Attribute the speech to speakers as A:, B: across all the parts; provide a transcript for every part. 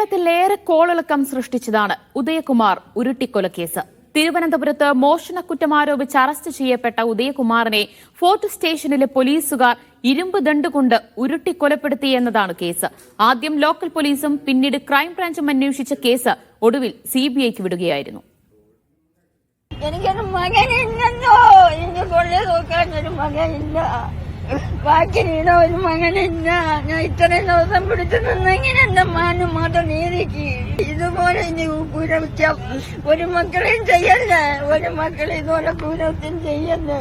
A: കേരളത്തിലേറെ കോളിളക്കം സൃഷ്ടിച്ചതാണ് ഉദയകുമാർ ഉരുട്ടിക്കൊലക്കേസ്. തിരുവനന്തപുരത്ത് മോഷണക്കുറ്റം ആരോപിച്ച് അറസ്റ്റ് ചെയ്യപ്പെട്ട ഉദയകുമാറിനെ ഫോർട്ട് സ്റ്റേഷനിലെ പോലീസുകാർ ഇരുമ്പ് ദണ്ടുകൊണ്ട് ഉരുട്ടിക്കൊലപ്പെടുത്തിയെന്നതാണ് കേസ്. ആദ്യം ലോക്കൽ പോലീസും പിന്നീട് ക്രൈംബ്രാഞ്ചും അന്വേഷിച്ച കേസ് ഒടുവിൽ CBIക്ക് വിടുകയായിരുന്നു.
B: എനിക്കൊരു മകനില്ലെന്നോ, എനിക്ക് കൊള്ളി നോക്കാനൊരു മകനില്ല, ബാക്കിനീട ഒരു മകനില്ല. ഞാൻ ഇത്രയും ദിവസം പിടിച്ചു നിന്നെങ്കിൽ എന്റെ മാനും മത നീതിക്ക് ഇതുപോലെ ഇനി കുരവിക്കാം. ഒരു മക്കളെയും ചെയ്യല്ലേ, ഒരു മക്കളെ ഇതുപോലെ കുരവത്തും ചെയ്യല്ലേ.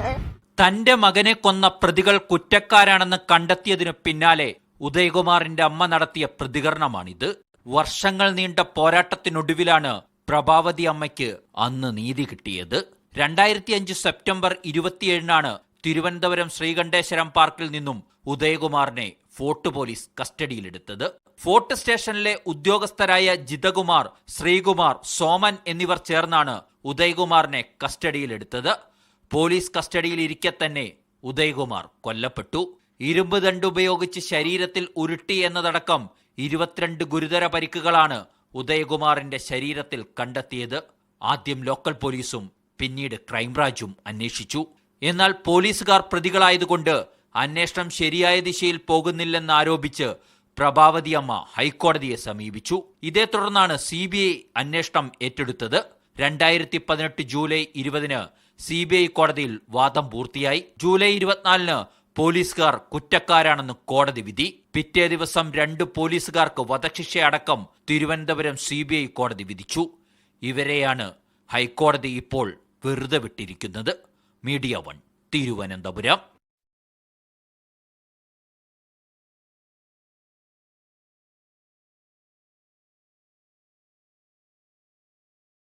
C: തന്റെ മകനെ കൊന്ന പ്രതികൾ കുറ്റക്കാരാണെന്ന് കണ്ടെത്തിയതിനു പിന്നാലെ ഉദയകുമാറിന്റെ അമ്മ നടത്തിയ പ്രതികരണമാണിത്. വർഷങ്ങൾ നീണ്ട പോരാട്ടത്തിനൊടുവിലാണ് പ്രഭാവതി അമ്മയ്ക്ക് അന്ന് നീതി കിട്ടിയത്. 2005 സെപ്റ്റംബർ 27 തിരുവനന്തപുരം ശ്രീകണ്ഠേശ്വരം പാർക്കിൽ നിന്നും ഉദയകുമാറിനെ ഫോർട്ട് പോലീസ് കസ്റ്റഡിയിലെടുത്തത്. ഫോർട്ട് സ്റ്റേഷനിലെ ഉദ്യോഗസ്ഥരായ ജിതകുമാർ, ശ്രീകുമാർ, സോമൻ എന്നിവർ ചേർന്നാണ് ഉദയകുമാറിനെ കസ്റ്റഡിയിലെടുത്തത്. പോലീസ് കസ്റ്റഡിയിലിരിക്കെ തന്നെ ഉദയകുമാർ കൊല്ലപ്പെട്ടു. ഇരുമ്പ് ദണ്ടുപയോഗിച്ച് ശരീരത്തിൽ ഉരുട്ടി എന്നതടക്കം 22 ഗുരുതര പരിക്കുകളാണ് ഉദയകുമാറിന്റെ ശരീരത്തിൽ കണ്ടെത്തിയത്. ആദ്യം ലോക്കൽ പോലീസും പിന്നീട് ക്രൈംബ്രാഞ്ചും അന്വേഷിച്ചു. എന്നാൽ പോലീസുകാർ പ്രതികളായതുകൊണ്ട് അന്വേഷണം ശരിയായ ദിശയിൽ പോകുന്നില്ലെന്നാരോപിച്ച് പ്രഭാവതി അമ്മ ഹൈക്കോടതിയെ സമീപിച്ചു. ഇതേ തുടർന്നാണ് CBI അന്വേഷണം ഏറ്റെടുത്തത്. 2018 ജൂലൈ 20 CBI കോടതിയിൽ വാദം പൂർത്തിയായി. ജൂലൈ 24 പോലീസുകാർ കുറ്റക്കാരാണെന്ന് കോടതി വിധി. പിറ്റേ ദിവസം 2 പോലീസുകാർക്ക് വധശിക്ഷയടക്കം തിരുവനന്തപുരം CBI കോടതി വിധിച്ചു. ഇവരെയാണ് ഹൈക്കോടതി ഇപ്പോൾ വെറുതെ വിട്ടിരിക്കുന്നത്. മീഡിയ 1 തിരുവനന്തപുരം.